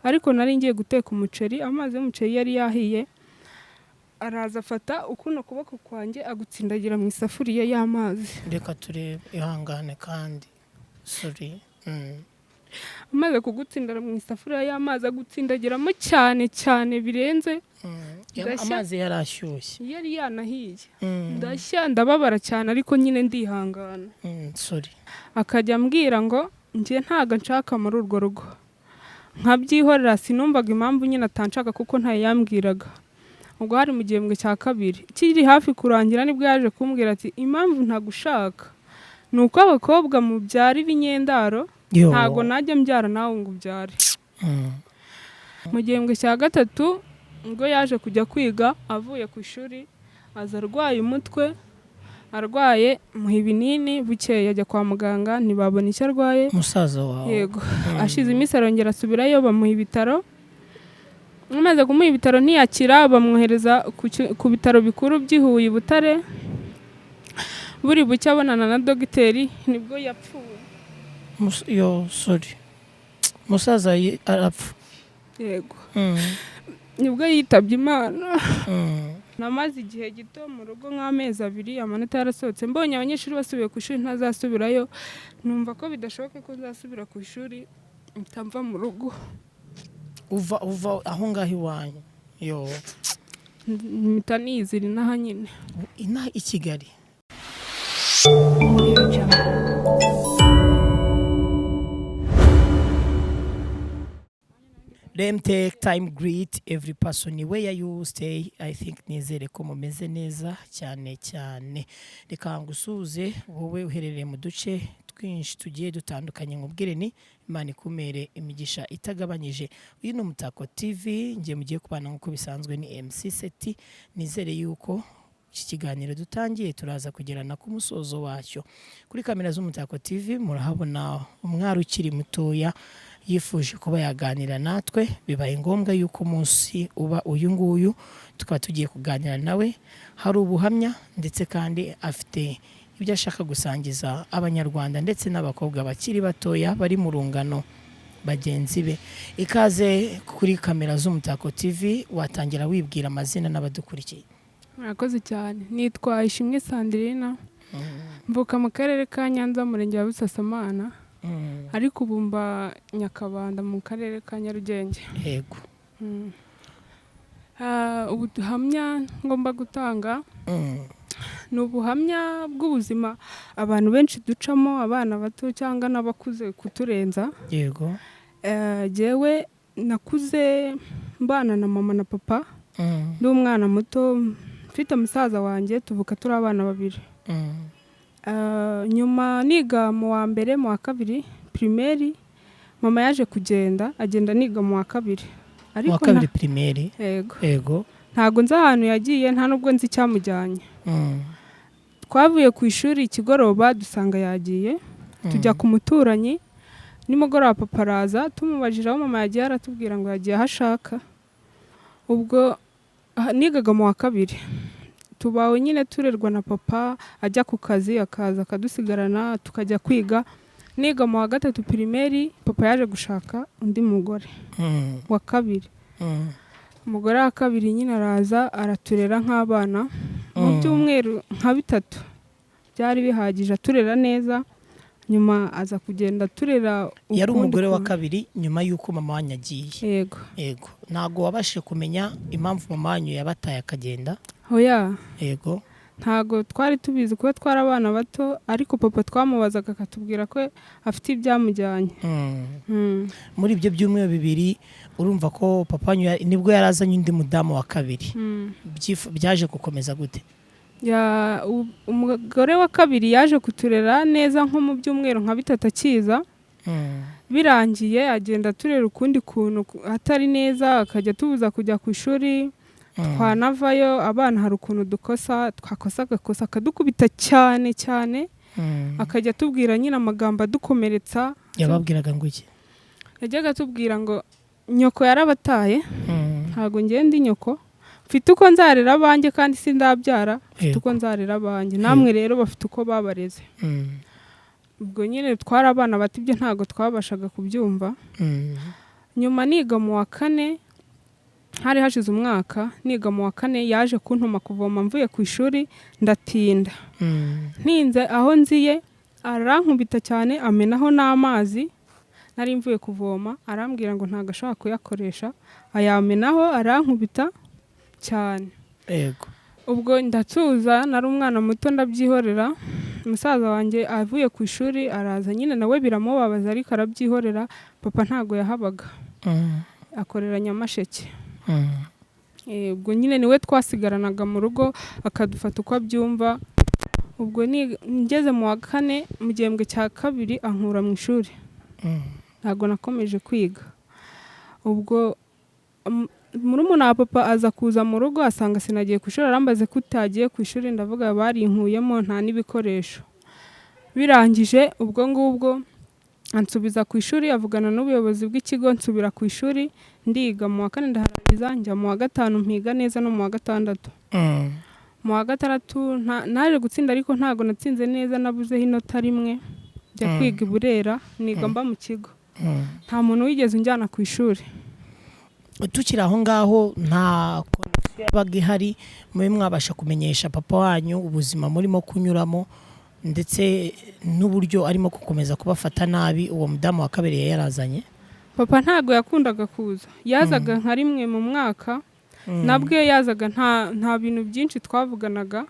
ariko nari ngiye guteka umuceri, amazi y'umuceri yari yahiye, araza afata ukuno kuboko kwanjye agutsindagira mu isafuriya y'amazi. Reka turebe, ihangane kandi sorry. Amaze kugutsindira mu isafuriya y'amazi agutsindagiramo cyane cyane birenze. Amazi yarashyushye, yari yanahiye. Ndashya ndababara cyane ariko nyine ndihangana. Sorry. Akajya ambwira ngo njye ntago nshaka muri urwo rugo, nkabyihorera. Sinumvaga impamvu nyine atanshaka kuko ntayo yambwiraga. Ubwo hari mu gihembwe cya kabiri kiri hafi kurangira nibwo yaje kumbwira ati impamvu ntagushaka ni uko abakobwa mubyara ibinyendaro, ntago najya mbyara nawe ngo ubyare. Mu gihembwe cya gatatu ubwo yaje kujya kwiga, avuye ku ishuri aza arwaye umutwe, arwaye muha ibinini, bukeye ajya kwa muganga ntibabona icyo arwaye. Musaza wawe? Yego. Ashize iminsi arongera asubirayo, bamuha ibitaro. Amaze kumuha ibitaro ntiyakira, bamwohereza ku bitaro bikuru by'ihuye Butare. Buri bucye abonana na dogiteri nibwo yapfuye. Sorry. Musaza arapfa? Yego. Nibwo yitabye Imana. Namaze igihe gito mu rugo nk'amezi 2, amanota yarasohotse. Mbonye abanyeshuri basubiye ku ishuri ntazasubirayo, numva ko bidashoboka ko nzasubira ku ishuri, mva mu rugo. Uva aho ngaho iwanyu? Mpita nizira inaha nyine. Inaha i Kigali? Let me take time greet every person where you stay. I think nizere ko mumeze neza cyane cyane. Reka ngusuze wowe uherereye mu duce twinshi tugiye dutandukanye, nkubwire ni Imana ikumere imigisha itagabanyije. Uyu ni Umutako TV, ngiye mugiye kubana nk'uko bisanzwe ni MC Seti. Nizere yuko iki kiganiro dutangiye turaza kugerana ku musozo wacyo. Kuri kamera z'Umutako TV murahabona umwari ukiri mutoya yifuje kuba yaganira natwe. Bibaye ngombwa yuko umunsi uba uyu nguyu tukaba tugiye kuganira nawe. Hari ubuhamya ndetse kandi afite ibyo ashaka gusangiza abanyarwanda ndetse n'abakobwa bakiri batoya bari mu rungano bagenzi be. Ikaze kuri kamera z'Umutako TV, watangira wibwira amazina n'abadukurikiye. Murakoze cyane. Nitwa Ishimwe Sandrina, mvuka mu karere ka Nyanza, murenge wa Busasamana, ariko ubu mba Nyakabanda mu karere ka Nyarugenge. Yego. Ubuhamya ngomba gutanga ni ubuhamya bw'ubuzima abantu benshi ducamo, abana bato cyangwa n'abakuze kuturenza. Yego. Jewe nakuze mbana na mama na papa. Ndi umwana muto, mfite musaza wanjye, tuvuka turi abana 2. Nyuma niga mu wa mbere, mu wa kabiri primaire, mama yaje kugenda, agenda niga mu wa kabiri. Ariko mu wa kabiri primaire? Yego. Yego. Ntago nzi ahantu yagiye, nta nubwo nzi cyamujyanye. Twavuye ku ishuri ikigoroba dusanga yagiye, tujya ku muturanyi. Nimugoroba papa araza, tumubajira aho mama yagiye, aratubwira ngo yagiye aho ashaka. Ubwo nigaga mu wa kabiri, tubawe nyine turerwa na papa, ajya ku kazi akaza akadusigarana tukajya kwiga. Niga mu wa gatatu primaire, papa yaje gushaka undi mugore wa kabiri. Umugore wa kabiri nyine araza araturera nk'abana mu byumweru nka 3 byari bihagije, aturera neza. Nyuma aza kugenda turera. Yari umugore wa kabiri nyuma yuko mama wanyu agiye? Yego. Yego. Ntago wabashije kumenya impamvu mama wanyu yabataye akagenda? Oya. Yego. Ntago twari tubizi kuko twari abana bato, ariko papa twamubazaga akatubwira ko afite ibyamujyanye. Muri ibyo byumweru 2 urumva ko papa wanyu nibwo yarazanye undi mudamu wa kabiri. Byaje gukomeza gute? Umugore wa kabiri yaje kuturera neza nko mu byumweru nka 3 akiza. Birangiye agenda turera ukundi kuntu atari neza, akajya tubuza kujya ku ishuri. Twanavayo abana hari ukuntu dukosa, twakosa agakosa akadukubita cyane cyane. Akajya tubwira nyine amagambo adukomeretsa. Yababwiraga ngo iki? Yajyaga atubwira ngo nyoko yarabataye, ntago ngende nyoko, mfite uko nzarera abanjye kandi sindabyara, mfite uko nzarera abanjye, namwe rero bafite uko babareze. Ubwo nyine twari abana bato, ibyo ntago twabashaga kubyumva. nyuma niga mu wa kane, hari hashize umwaka, niga mu wa kane yaje kuntuma kuvoma mvuye ku ishuri ndatinda. Ntinze aho nziye arankubita cyane amenaho n'amazi, nari mvuye kuvoma, arambwira ngo ntago ashaka kuyakoresha, ayamenaho arankubita cyane. Yego. Ubwo ndatuza, nari umwana muto ndabyihorera. Umusaza wanjye avuye ku ishuri araza, nyine nawe biramubabaza ariko arabyihorera. Papa ntago yahabaga, akorera Nyamasheke. Ubwo nyine niwe twasigaranaga mu rugo akadufata uko abyumva. Ubwo ngeze mu wa kane mu gihembwe cya kabiri ankura mu ishuri, ntago nakomeje kwiga. Ubwo murumuna wa papa aza kuza mu rugo asanga sinagiye ku ishuri, arambaze ko utagiye ku ishuri, ndavuga barinkuyemo nta n'ibikoresho. Birangije ubwo ngubwo ansubiza ku ishuri, avugana n'ubuyobozi bw'ikigo, nsubira ku ishuri ndiga mu wa kane ndaharangiza, njya mu wa gatanu mpiga neza no mu wa gatandatu. Mu wa gatandatu naje gutsinda ariko ntago natsinze neza, nabuzeho inota rimwe. Njya kwiga i Burera, niga mba mu kigo. Nta muntu wigeze unjyana ku ishuri. Tukiri aho ngaho nta konegisiyo yabaga ihari mube mwabasha kumenyesha papa wanyu ubuzima murimo kunyuramo ndetse n'uburyo arimo gukomeza kubafata nabi uwo mudamu wa kabiri yarazanye? Papa ntago yakundaga kuza, yazaga nka rimwe mu mwaka. Nabwe yazaga nta bintu byinshi twavuganaga,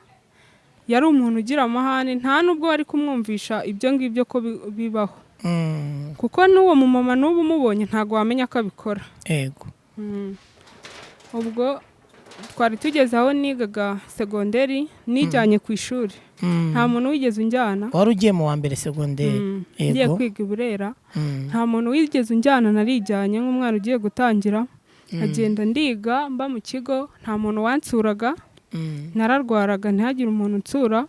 yari umuntu ugira amahane, nta nubwo wari kumwumvisha ibyo ngibyo ko bibaho. Kuko n'uwo mumama n'ubu umubonye ntago wamenya ko abikora. Yego. Ubwo twari tugeze aho nigaga segonderi, nijyanye ku ishuri. Nta muntu wigeze unjyana. Wari ugiye mu wa mbere segonderi? Ngiye kwiga i Burera. Nta muntu wigeze unjyana, narijyanye nk'umwana ugiye gutangira. Agenda ndiga mba mu kigo, nta muntu wansuraga. Nararwaraga ntihagire umuntu unsura,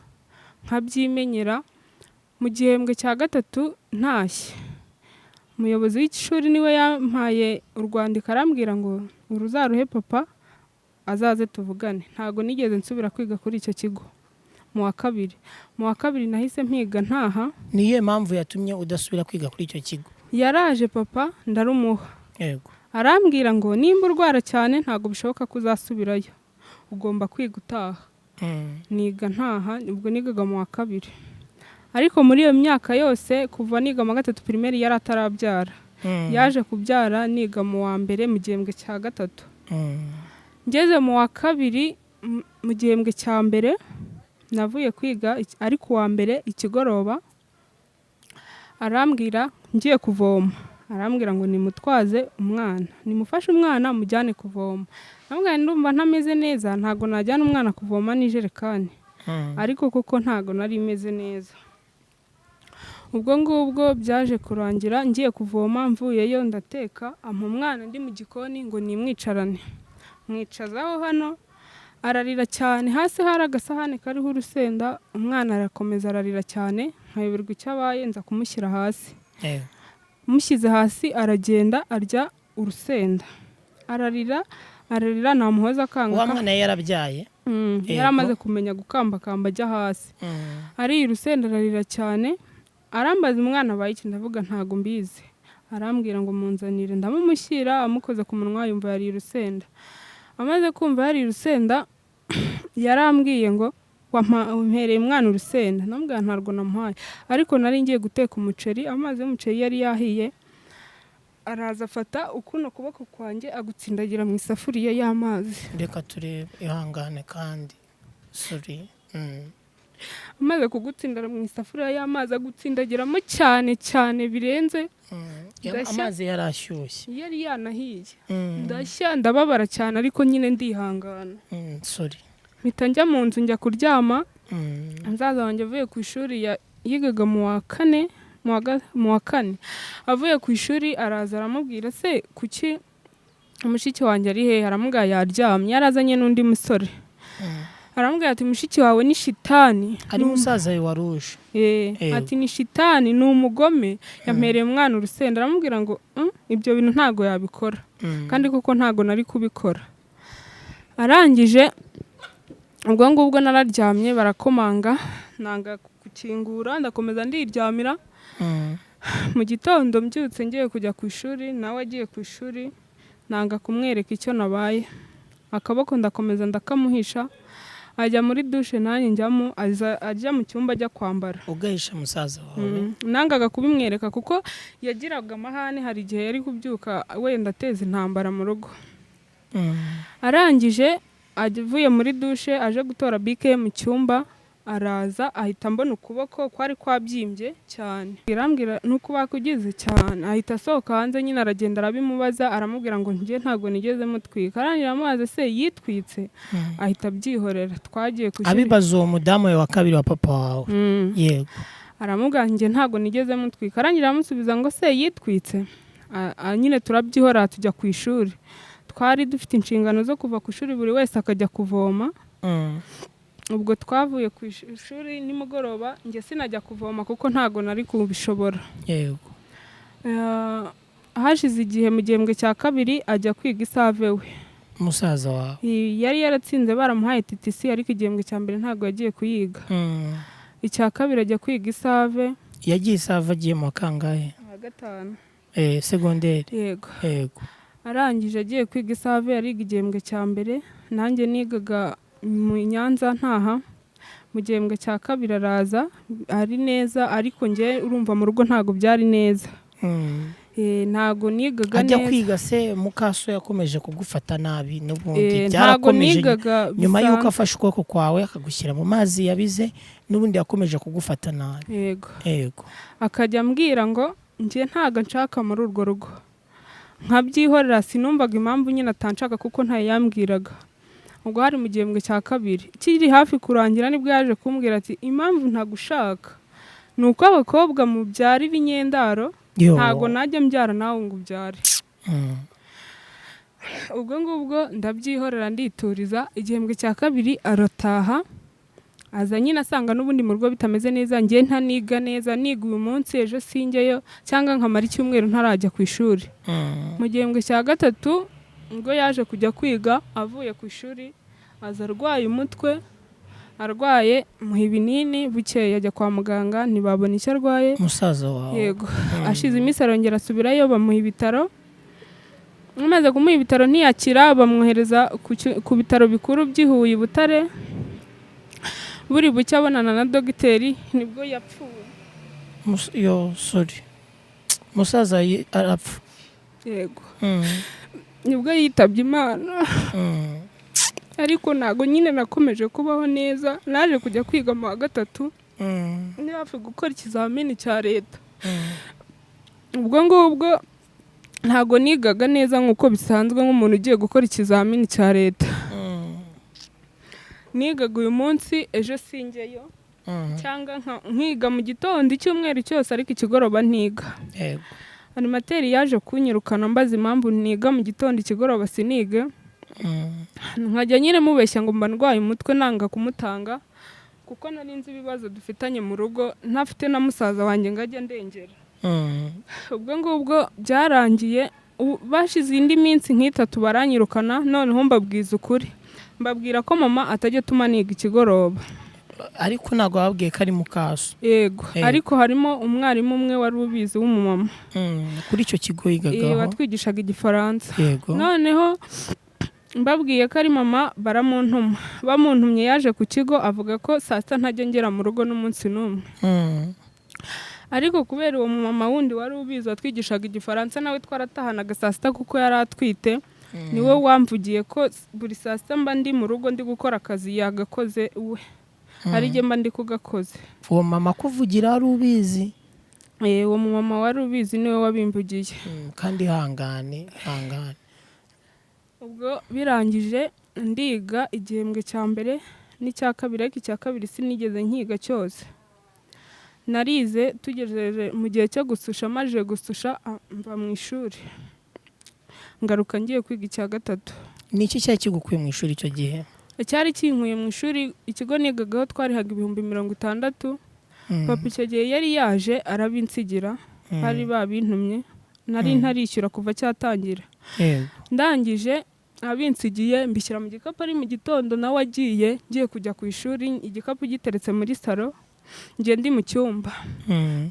nkabyimenyera. Mu gihembwe cya gatatu ntashye, umuyobozi w'ishuri niwe yampaye urwandiko arambwira ngo uruzaruhe papa azaze tuvugane. Ntago nigeze nsubira kwiga kuri icyo kigo. Mu wa kabiri nahise mpiga ntaha. Niye mpamvu yatumye udasubira kwiga kuri icyo kigo? Yaraje papa ndarumuha. Yego. Arambwira ngo nimba urwara cyane ntago bishoboka kuzasubirayo, ugomba kwiga utaha. Niga ntaha, ubwo nigaga mu wa kabiri. Ariko muri iyo myaka yose kuva niga mu gatatu primaire yari atarabyara. Yaje kubyara niga mu wa mbere mu gihembwe cya gatatu. Ngeze mu wa kabiri mu gihembwe cya mbere navuye kwiga, ariko wa mbere ikigoroba arambwira ngiye kuvoma, arambwira ngo nimutwaze umwana, nimufashe umwana mujyane kuvoma. Namwe ndumva ntameze neza, ntago najyana umwana kuvoma n'ijerekani. Ariko kuko ntago nari meze neza. Ubwo ngubwo byaje kurangira ngiye kuvoma, mvuyeyo ndateka, ampa umwana ndi mu gikoni ngo nimwicarane. Mwicazaho hano, ararira cyane, hasi hari agasahane kariho urusenda, umwana arakomeza ararira cyane, nkayoberwa icyo abaye, nza kumushyira hasi. Mushyize hasi aragenda arya urusenda, ararira namuhoza akanguka. Wa mwana yarabyaye? Yaramaze kumenya gukambakamba ajya hasi. Ari urusenda ararira cyane, arambaza umwana abaye iki, ndavuga ntago mbizi. Arambwira ngo munzanire, ndamumushyira, amukoze ku munwa yumva yari urusenda. Amaze kumva yari urusenda yarambwiye ngo wampereye umwana urusenda. Nambwira ntarwo namuhaye, ariko nari ngiye guteka umuceri, amazi y'umuceri yari yahiye. Araza afata ukuno kuboko kwanjye agutsindagira mu isafuriya y'amazi. Reka turebe, ihangane kandi sorry. Amaze kugutsindira mu isafuriya y'amazi agutsindagiramo cyane cyane birenze. Amazi yarashyushye, yari yanahiye. Ndashya ndababara cyane ariko nyine ndihangana. Sorry. Mpita njya mu nzu njya kuryama. Musaza wanjye avuye ku ishuri yigaga mu wa kane, avuye ku ishuri araza aramubwira se kuki mushiki wanjye ari hehe? Aramubwira yaryamye, yarazanye n'undi musore. Aramubwira ati mushiki wawe ni shitani. Ari musaza we waruje? Ati ni shitani, ni umugome, yampereye umwana urusenda. Aramubwira ngo ibyo bintu ntago yabikora. Kandi koko ntago nari kubikora. Arangije ubwo ngubwo nararyamye, barakomanga, nanga gukingura, ndakomeza ndiryamira. mu gitondo mbyutse ngiye kujya ku ishuri, nawe agiye ku ishuri nanga kumwereka icyo nabaye, akaboko ndakomeza ndakamuhisha, ajya muri dushe nanjye njyamo, ajya mu cyumba ajya kwambara. Ugahisha musaza wawe? Nangaga kubimwereka kuko yagiraga amahane, hari igihe yari kubyuka wenda ateza intambara mu rugo. Arangije avuye muri dushe aje gutora bike mu cyumba, araza ahita mbona ukuboko kwari kwabyimbye cyane, irambwira nuko bakugize cyane, ahita asohoka hanze, nyine aragenda arabimubaza, aramubwira ngo njye ntabwo nigeze mutwika. Arangira amubaza se yitwitse, ahita abyihorera. Twagiye ku ishuri, abibaza uwo mudamu we wa kabiri wa papa wawe? Yego. aramubwira njye ntabwo nigeze mutwika. Arangira amusubiza ngo se yitwitse. Nyine turabyihorera tujya ku ishuri. Twari dufite inshingano zo kuva ku ishuri, buri wese akajya kuvoma. Ubwo twavuye ku ishuri nimugoroba, njye sinajya kuvoma kuko ntago nari kubishobora. Yego. Hashize igihe mu gihembwe cya kabiri ajya kwiga isave we. Musaza wawe yari yaratsinze baramuhaye TTC, ariko igihembwe cya mbere ntago yagiye kuyiga. Icya kabiri ajya kwiga isave. Yagiye isave agiye mu kangahe? Wa gatanu. Segonderi? Yego. Yego. Arangije agiye kwiga isave, ariga igihembwe cya mbere, nanjye nigaga mu Nyanza ntaha. Mu gihembwe cya kabiri araza ari neza, ariko njye urumva mu rugo ntago byari neza. Ntago nigaga neza. Ajya kwiga se mukaso yakomeje kugufata nabi n'ubundi byarakomeje nyuma yuko afashe ukuboko kwawe akagushyira mu mazi yabize, n'ubundi yakomeje kugufata nabi? Yego. Yego. Akajya ambwira ngo njye ntago nshaka muri urwo rugo, nkabyihorera. Sinumvaga impamvu nyine atanshaka kuko ntayo yambwiraga. Ubwo hari mu gihembwe cya kabiri kiri hafi kurangira, nibwo yaje kumbwira ati impamvu ntagushaka ni uko abakobwa mubyara ibinyendaro, ntago najya mbyara nawe ngo ubyare. Ubwo ngubwo ndabyihorera ndituriza. Igihembwe cya kabiri arataha, aza nyine asanga n'ubundi mu rugo bitameze neza, njye ntaniga neza, niga uyu munsi ejo sinjyeyo, cyangwa nkamara icyumweru ntarajya ku ishuri. Mu gihembwe cya gatatu ubwo yaje kujya kwiga, avuye ku ishuri aza arwaye umutwe, arwaye muha ibinini, bukeye ajya kwa muganga ntibabona icyo arwaye. Musaza wawe? Yego. Ashize iminsi arongera asubirayo, bamuha ibitaro. Amaze kumuha ibitaro ntiyakira, bamwohereza ku bitaro bikuru by'i Huye Butare. Buri bucya abonana na dogiteri nibwo yapfuye. Sorry. Musaza arapfa? Yego. Nibwo yitabye Imana. Ariko ntago nyine nakomeje kubaho neza, naje kujya kwiga mu wa gatatu, ndi hafi gukora ikizamini cya leta. Ubwo ngubwo ntago nigaga neza nk'uko bisanzwe nk'umuntu ugiye gukora ikizamini cya leta. Nigaga uyu munsi ejo sinjyeyo, cyangwa nkiga mu gitondo icyumweru cyose, ariko ikigoroba ntiga. Yego. Animateri yaje kunyirukana mbaza impamvu niga mu gitondo ikigoroba sinige. Nkajya nyine mubeshya ngo mba ndwaye umutwe, nanga kumutanga kuko nari nzi ibibazo dufitanye mu rugo, ntafite na musaza wanjye ngo ajye ndengera. Ubwo ngubwo byarangiye, bashize indi minsi nk'itatu baranyirukana. Noneho mbabwiza ukuri, mbabwira ko mama atajya atuma niga ikigoroba. Ariko ntago babwiye ko ari mukaso? Yego. Ariko harimo umwarimu umwe wari ubizi w'umumama kuri icyo kigo yigagaho, watwigishaga Igifaransa. Yego. Noneho mbabwiye ko ari mama, baramuntuma. Bamuntumye yaje ku kigo, avuga ko saa sita ntajya ngera mu rugo n'umunsi n'umwe. Ariko kubera uwo mama wundi wari ubizi watwigishaga Igifaransa, nawe twaratahanaga saa sita kuko yari atwite, niwe wamvugiye ko buri saa sita mba ndi mu rugo ndi gukora akazi yagakoze we, ari jye mba ndi kugakoze. Uwo mama kuvugira wari ubizi? Uwo mama wari ubizi niwe wabimvugiye. Kandi hangane. Ubwo birangije ndiga igihembwe cya mbere n'icya kabiri, ariko icya kabiri sinigeze nkiga cyose. Narize tugejeje mu gihe cyo gususha, maje gususha mva mu ishuri, ngaruka ngiye kwiga icya gatatu. Ni iki cyari kigukuye mu ishuri icyo gihe? Cyari kinkuye mu ishuri, ikigo nigagaho twarihaga 60,000. Papa icyo gihe yari yaje arabinsigira, bari babintumye, nari ntarishyura kuva cyatangira. Ndangije abinsigiye mbishyira mu gikapu, ari mu gitondo nawe agiye, ngiye kujya ku ishuri, igikapu giteretse muri salo. ngiye ndi mu cyumba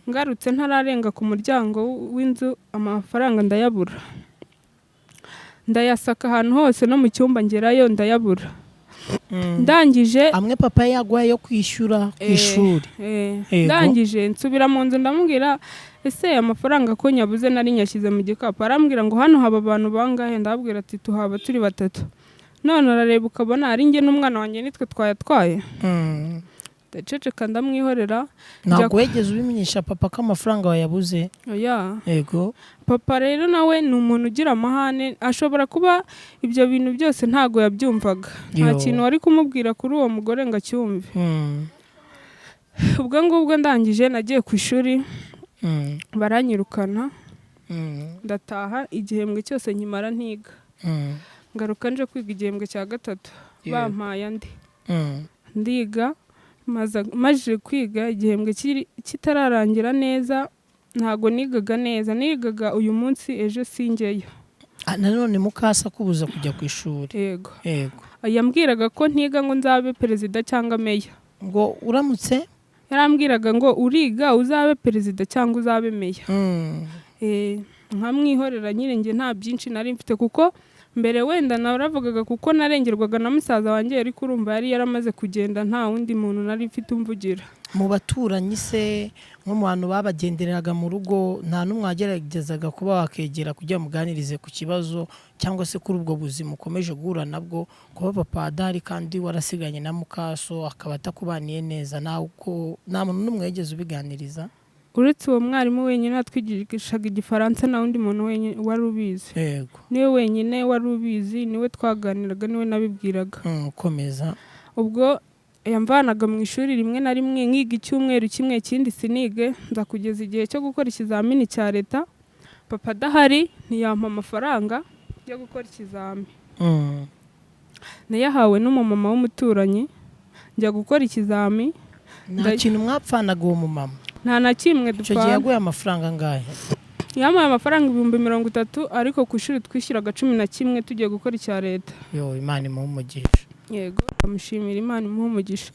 ngarutse ntararenga ku muryango w'inzu amafaranga ndayabura, ndayasaka ahantu hose no mu cyumba ngerayo ndayabura. Ndangije amwe papa yagwaye yo kwishyura ku ishuri. Ndangije nsubira mu nzu ndamubwira ese amafaranga ko nyabuze nari nyashyize mu gikapu. Arambwira ngo hano haba abantu bangahe? Ndabwira ati tuhaba turi 3. None arareba ukabona ari njye n'umwana wanjye nitwe twayatwaye. Ndaceceka ndamwihorera. Ntabwo wegeze ubimenyesha papa ko amafaranga wayabuze? Oya. Yego. Papa rero nawe ni umuntu ugira amahane, ashobora kuba ibyo bintu byose ntago yabyumvaga. Nta kintu wari kumubwira kuri uwo mugore ngo acyumve. Ubwo ngubwo ndangije nagiye ku ishuri, baranyirukana, ndataha igihembwe cyose nkimara ntiga. Ngaruka nje kwiga igihembwe cya 3, bampaye andi. Ndiga, maze kwiga igihembwe kitararangira neza, ntago nigaga neza, nigaga uyu munsi ejo singeyo. Nanone mukasa kubuza kujya ku ishuri? Yego. Yego. Yambwiraga ko ntiga ngo nzabe perezida cyangwa meya. Ngo uramutse? Yarambwiraga ngo uriga uzabe perezida cyangwa uzabe meya. Nkamwihorera nyine nge nta byinshi nari mfite, kuko mbere wenda naravugaga kuko narengerwaga na musaza wanjye, ariko urumva yari yaramaze kugenda, nta wundi muntu nari mfite umvugira. Mu baturanyi se nko mu bantu babagendereraga mu rugo, nta n'umwe wageragezaga kuba wakegera kugira muganirize ku kibazo cyangwa se kuri ubwo buzima ukomeje guhura nabwo, kuba papa adahari kandi warasiganye na mukaso akaba atakubaniye neza? nta muntu n'umwe wigeze ubiganiriza? Uretse uwo mwarimu wenyine atwigishaga igifaransa, na undi muntu wenyine wari ubizi. Yego. Niwe wenyine wari ubizi, niwe twaganiraga, niwe nabibwiraga. Komeza. Ubwo yamvanaga mu ishuri rimwe na rimwe nkiga icyumweru kimwe, ikindi sinige, nza kugeza igihe cyo gukora ikizamini cya leta. Papa adahari ntiyampa amafaranga yo gukora ikizami. Nayahawe n'umumama w'umuturanyi, njya gukora ikizami. Nta kintu mwapfanaga uwo mumama? Nta na kimwe dupfana. Icyo gihe yaguye amafaranga angahe? Yampaye amafaranga 30,000, ariko ku ishuri twishyuraga 11 tugiye gukora icya leta. Imana imuhe umugisha. Yego, amushimira, Imana imuhe umugisha.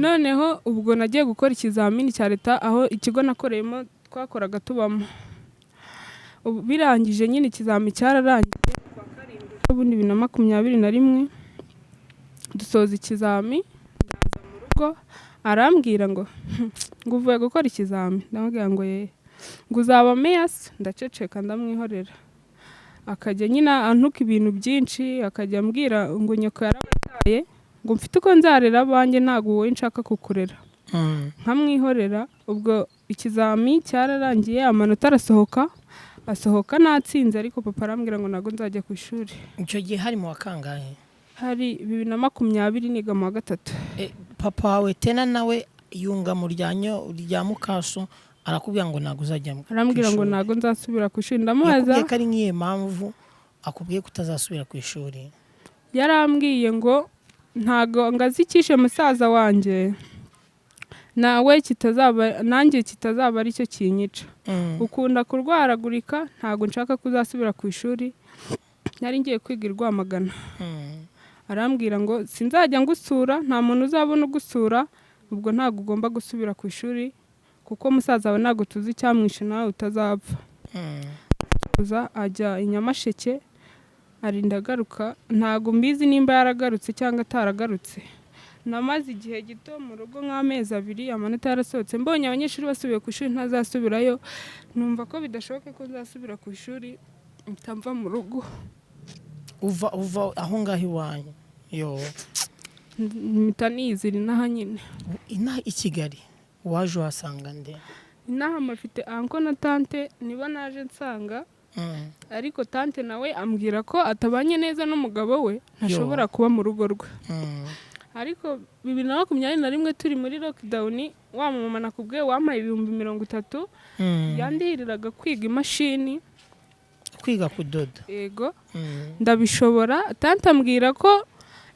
Noneho ubwo nagiye gukora ikizamini cya leta, aho ikigo nakoreyemo twakoraga tubamo. Birangije nyine ikizami cyararangiye kwa 7/2021, dusoza ikizami, ndaza mu rugo, arambwira ngo uvuye gukora ikizami. Ndamubwira ngo ngo uzaba meya? Ndaceceka ndamwihorera. Akajya nyina antuka ibintu byinshi, akajya ambwira ngo nyoko yarabataye, ngo mfite uko nzarera abanjye, ntago wowe nshaka kukurera. Nkamwihorera. Ubwo ikizami cyararangiye, amanota asohoka natsinze, ariko papa arambwira ngo ntago nzajya ku ishuri. Icyo gihe hari mu wa kangahe? Hari 2020, niga mu wa 3. Papa wawe tena nawe yunga mu rya mukaso, arakubwira ngo ntago uzajya mu ishuri? Arambwira ngo ntago nzasubira ku ishuri. Ndamubaza, yakubwiye ko ari nkiye mpamvu akubwiye kutazasubira ku ishuri? Yarambwiye ngo ntago ngazikishe musaza wanjye, nawe nanjye kitazaba ari cyo kinyica. Ukunda kurwaragurika, ntago nshaka kuzasubira ku ishuri. Nari ngiye kwiga i Rwamagana. Arambwira ngo sinzajya ngusura, nta muntu uzabona ugusura, ubwo ntago ugomba gusubira ku ishuri, kuko musaza wawe ntago tuzi icyamwishe, nawe utazapfa. Ajya i Nyamasheke, arinda agaruka. Ntago mbizi nimba yaragarutse cyangwa ataragarutse. Namaze igihe gito mu rugo nk'amezi 2, amanota yarasohotse. Mbonye abanyeshuri basubiye ku ishuri ntazasubirayo, numva ko bidashoboka ko nzasubira ku ishuri, mva mu rugo. Uva aho ngaho iwanyu? Mpita nizira inaha nyine. Inaha i Kigali waje uhasanga nde? Inaha mafite anko na tante, nibo naje nsanga. Ariko tante nawe ambwira ko atabanye neza n'umugabo we, ntashobora kuba mu rugo rwe. Ariko 2021 turi muri lockdown, wa mama nakubwiye wampaye 30,000, yandihiriraga kwiga imashini, kwiga kudoda. Yego. Ndabishobora. Tante ambwira ko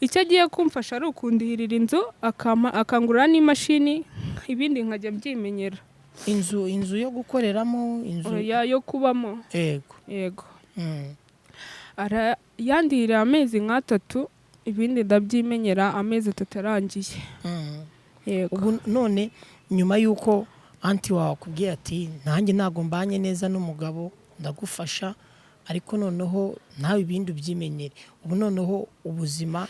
icyo agiye kumfasha ari ukundihirira inzu, akangurira n'imashini, ibindi nkajya mbyimenyera. Inzu yo gukoreramo? Inzu yo kubamo. Yego. Yandihirira amezi 3, ibindi ndabyimenyera amezi 3 arangiye. Ubu none nyuma y'uko anti wawe akubwiye ati nanjye ntabwo mbanye neza n'umugabo ndagufasha ariko noneho nawe ibindi ubyimenyere, ubu noneho ubuzima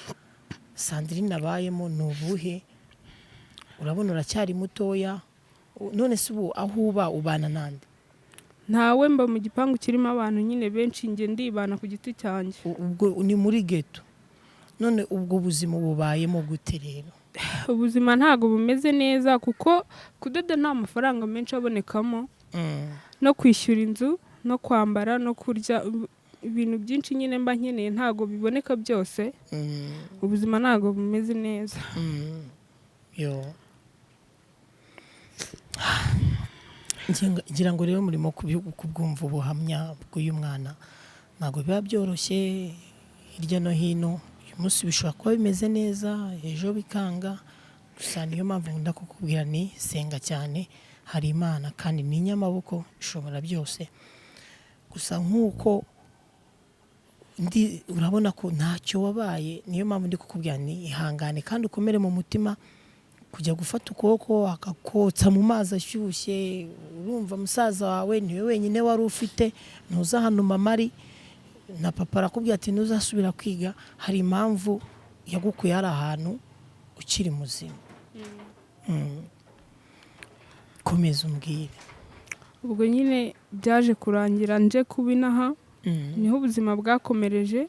Sandrine abayemo ni ubuhe? Urabona uracyari mutoya, none se ubu aho uba ubana nande? ntawe, mba mu gipangu kirimo abantu nyine benshi, njye ndibana ku giti cyanjye. Ubwo ni muri ghetto. None ubwo buzima bubayemo gute rero? Ubuzima ntago bumeze neza kuko kudoda nta mafaranga menshi abonekamo, no kwishyura inzu no kwambara no kurya, ibintu byinshi nyine mba nkeneye ntago biboneka byose. Ubuzima ntago bumeze neza. Yo ngira ngo rero murimo kubwumva ubuhamya bw'uyu mwana, ntago biba byoroshye hirya no hino. Uyu munsi bishobora kuba bimeze neza, ejo bikanga. Gusa niyo mpamvu nkunda kukubwira ni senga cyane, hari Imana kandi ni inyamaboko ishobora byose. Gusa nk'uko urabona ko ntacyo wabaye, niyo mpamvu ndi kukubwira ni ihangane kandi ukomere mu mutima. Kujya gufata ukuboko akakotsa mu mazi ashyushye, urumva musaza wawe niwe wenyine wari ufite, ntuza hano mama ari na papa arakubwira ati ntuzasubira kwiga, hari impamvu yagukuye hari ahantu ukiri muzima. Komeza umbwire. Ubwo nyine byaje kurangira nje kuba inaha, niho ubuzima bwakomereje,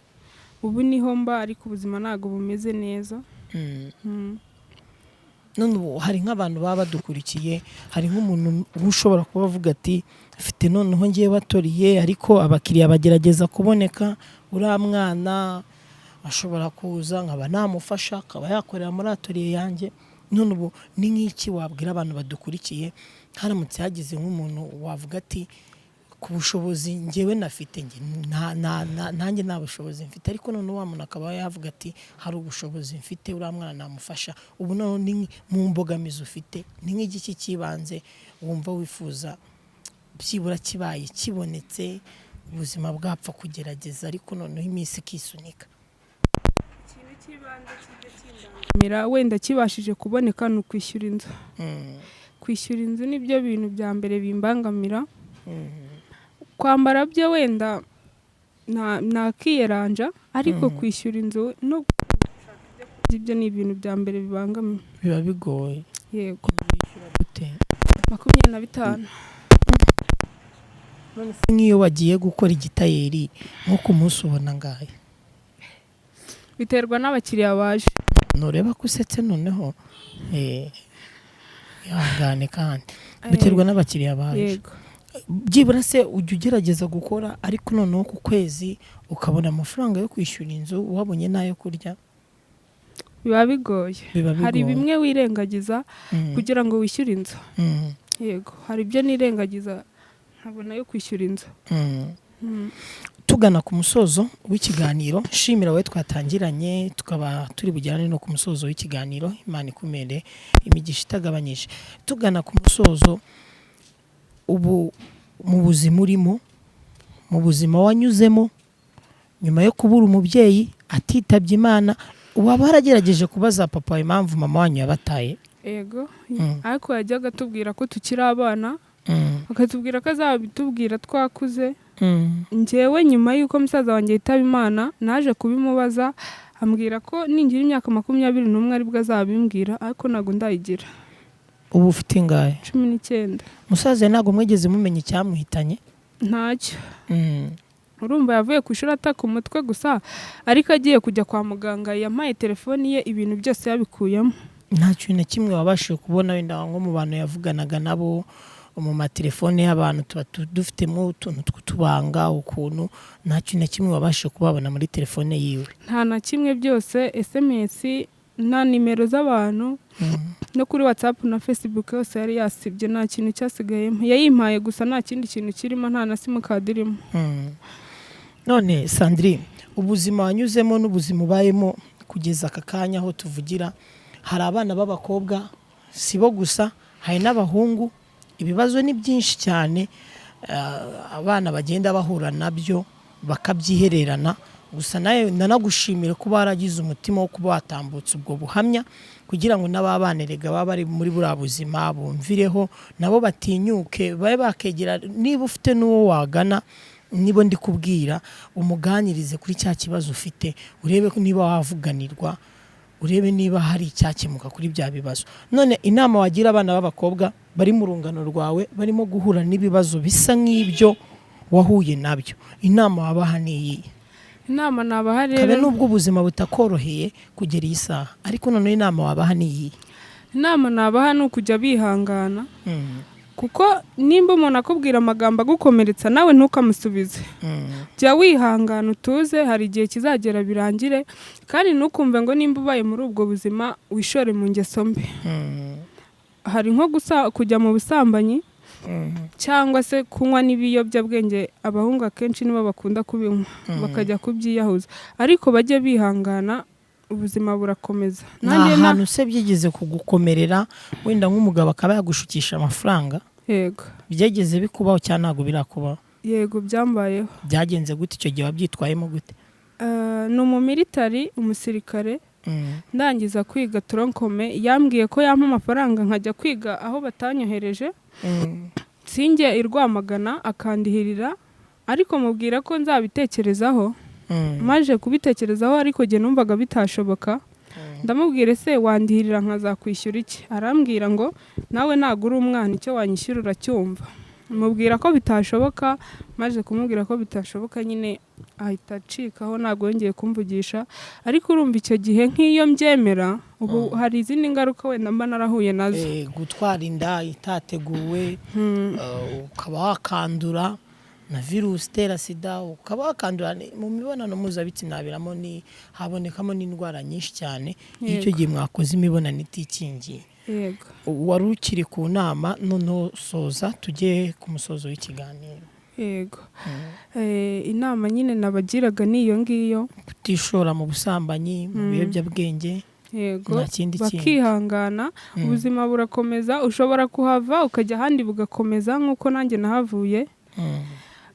ubu niho mba, ariko ubuzima ntago bumeze neza. None ubu hari nk'abantu baba badukurikiye, hari nk'umuntu ushobora kuba avuga ati afite noneho ngiye batoriye ariko abakiriya bagerageza kuboneka, uriya mwana ashobora kuza nkaba namufasha akaba yakorera muri atoriye yanjye. None ubu ni nk'iki wabwira abantu badukurikiye haramutse hagize nk'umuntu wavuga ati ku bushobozi njyewe nafite, nanjye nta bushobozi mfite, ariko none wa muntu akaba yavuga ati hari ubushobozi mfite, uriya mwana namufasha. Ubu none ni mu mbogamizi ufite, ni nk'igiki kibanze wumva wifuza byibura kibaye kibonetse, ubuzima bwapfa kugerageza ariko noneho iminsi ikisunika? Ikintu kibanze kijya wenda kibashije kuboneka ni ukwishyura inzu. Kwishyura inzu nibyo bintu bya mbere bimbangamira. Kwambara byo wenda nakiyeranja, ariko kwishyura inzu no ibyo ni ibintu bya mbere bibangamiye. Biba bigoye. Yego. Bishyura gute? 25. None se nk'iyo wagiye gukora igitayeri nko ku munsi ubona ngahe? Biterwa n'abakiriya baje. Nureba ko usetse noneho ihangane kandi biterwa n'abakiriya baje. Yego. Byibura se ujya ugerageza gukora ariko noneho ku kwezi ukabona amafaranga yo kwishyura inzu, wabonye n'ayo kurya? Biba bigoye. Hari bimwe wirengagiza kugira ngo wishyure inzu. Yego, hari ibyo nirengagiza nkabona yo kwishyura inzu. Tugana ku musozo w'ikiganiro, shimira we twatangiranye, tukaba turi bujyane no ku musozo w'ikiganiro. Imana ikumere imigisha itagabanyije. Tugana ku musozo, ubu mu buzima urimo, mu buzima wanyuzemo nyuma yo kubura umubyeyi atitabye Imana, waba waragerageje kubaza papa wawe impamvu mama wanyu yabataye? Yego, ariko yajyaga atubwira ko tukiri abana, akatubwira ko azabitubwira twakuze. Njyewe nyuma y'uko musaza wanjye yitaba Imana naje kubimubaza, ambwira ko ningira imyaka 21 aribwo azabimbwira, ariko ntago ndayigira. Ubu ufite ingahe? 19. Musaza ntago mwegeze mumenya icyamuhitanye? Ntacyo. Urumva yavuye ku ishuri ataka umutwe gusa, ariko agiye kujya kwa muganga yampaye telefoni ye, ibintu byose yabikuyemo. Nta kintu na kimwe wabashije kubona wenda nko mu bantu yavuganaga nabo mu matelefone y'abantu tuba dufitemo utuntu tw'utubanga ukuntu, nta kintu na kimwe wabashije kubabona muri telefone yiwe? Nta na kimwe, byose SMS na nimero z'abantu, no kuri WhatsApp na Facebook yose yari yasibye, nta kintu cyasigayemo. Yayimpaye gusa nta kindi kintu kirimo, nta na simukadi irimo. None Sandrine, ubuzima wanyuzemo n'ubuzima ubayemo kugeza aka kanya aho tuvugira, hari abana b'abakobwa sibo gusa, hari n'abahungu. Ibibazo ni byinshi cyane abana bagenda bahura nabyo bakabyihererana, gusa nawe nanagushimire kuba waragize umutima wo kuba watambutse ubwo buhamya kugira ngo n'ababanerega baba bari muri buriya buzima bumvireho nabo batinyuke babe bakegera niba ufite n'uwo wagana nibo ndi kubwira umuganirize kuri cya kibazo ufite urebe niba wavuganirwa urebe niba hari icyakemuka kuri bya bibazo. None inama wagira abana b'abakobwa bari mu rungano rwawe barimo guhura n'ibibazo bisa nk'ibyo wahuye nabyo, inama wabaha ni iyi? Inama nabaha rero, kabe nubwo ubuzima butakoroheye kugera iyi saha, ariko none inama wabaha ni iyi? Inama nabaha ni ukujya bihangana, kuko nimba umuntu akubwira amagambo agukomeretsa nawe ntukamusubize. Jya wihangana utuze, hari igihe kizagera birangire, kandi ntukumve ngo nimba ubaye muri ubwo buzima wishore mu ngeso mbi. Hari nko kujya mu busambanyi cyangwa se kunywa n'ibiyobyabwenge, abahungu akenshi nibo bakunda kubinywa bakajya kubyiyahuza, ariko bajye bihangana ubuzima burakomeza. Nta hantu se byigeze kugukomerera wenda nk'umugabo akaba yagushukisha amafaranga? Yego. Byageze bikubaho cyangwa ntabwo birakubaho? Yego, byambayeho. Byagenze gute icyo gihe, wabyitwayemo gute? Ni umumilitari, umusirikare. Ndangiza kwiga toronkome, yambwiye ko yampa amafaranga nkajya kwiga aho batanyohereje, sinjye i Rwamagana, akandihirira, ariko mubwira ko nzabitekerezaho. Maje kubitekerezaho ariko jye numvaga bitashoboka, ndamubwire se wandihirira nkazakwishyura iki? Arambwira ngo nawe ntabwo uri umwana, icyo wanyishyura uracyumva. Mubwira ko bitashoboka, maje kumubwira ko bitashoboka nyine ahita acikaho, ntabwo yongeye kumvugisha. Ariko urumva icyo gihe nk'iyo mbyemera, ubu hari izindi ngaruka wenda mba narahuye nazo. Gutwara inda itateguwe, ukaba wakandura na virusi itera sida, ukaba wakandura mu mibonano mpuzabitsina, habonekamo n'indwara nyinshi cyane iyo icyo gihe mwakoze imibonano itikingiye. Yego. Wari ukiri ku nama, noneho soza tujye ku musozo w'ikiganiro. Yego. Inama nyine nabagiraga niyo ngiyo, kutishora mu busambanyi, mu biyobyabwenge. Yego, bakihangana, ubuzima burakomeza, ushobora kuhava ukajya ahandi bugakomeza nk'uko nanjye nahavuye.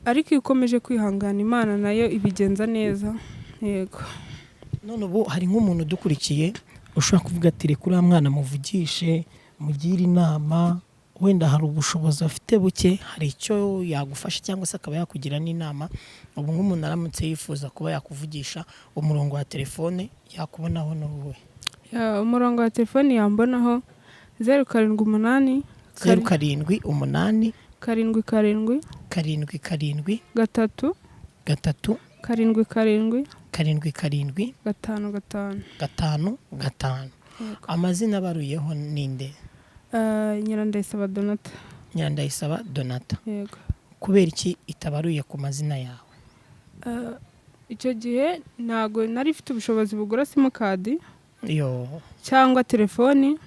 Ariko iyo ukomeje kwihangana, Imana nayo ibigenza neza. Yego. None ubu hari nk'umuntu udukurikiye ushobora kuvuga ati reka uriya mwana muvugishe, mugire inama, wenda hari ubushobozi afite buke, hari icyo yagufasha cyangwa se akaba yakugira n'inama. Ubu nk'umuntu aramutse yifuza kuba yakuvugisha, umurongo wa telefone yakubonaho n'uwe? Umurongo wa telefone yambonaho 078 078 karindwi karindwi 7 gatatu 3 karindwi karindwi 7 gatanu. Amazina baruyeho ninde? Nyirandayisaba Donata. Nyirandayisaba Donata. Yego. Kubera iki itabaruye ku mazina yawe? Icyo gihe ntago nari mfite ubushobozi bugura simukadi cyangwa telefoni.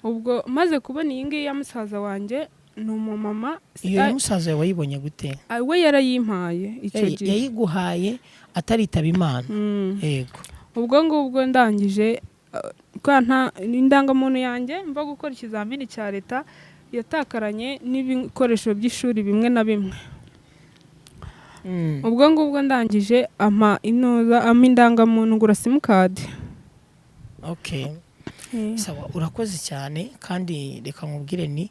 Ubwo maze kubona iyi ngiyi ya musaza wanjye, ni umumama. Iyo musaza wayibonye gute? We yarayimpaye icyo gihe. Yayiguhaye ataritaba Imana? Yego. Ubwo ngubwo ndangije, nta indangamuntu yanjye mva gukora ikizamini cya leta yatakaranye n'ibikoresho by'ishuri bimwe na bimwe. Ubwo ngubwo ndangije ama indangamuntu ngura simukadi. Okay. Sawa, urakoze cyane, kandi reka nkubwire ni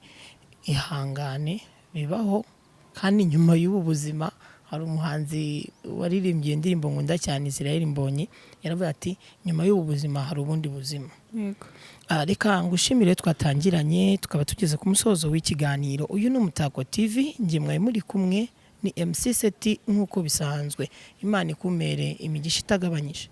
ihangane, bibaho. Kandi nyuma y'ubu buzima hari umuhanzi waririmbye indirimbo nkunda cyane, Israel Mbonyi, yaravuga ati nyuma y'ubu buzima hari ubundi buzima. Yego. Reka ngushimire, twatangiranye tukaba tugeze ku musozo w'ikiganiro. Uyu ni Umutako TV, njye mwaye muri kumwe ni MC Seti nk'uko bisanzwe. Imana ikumere imigisha itagabanyije.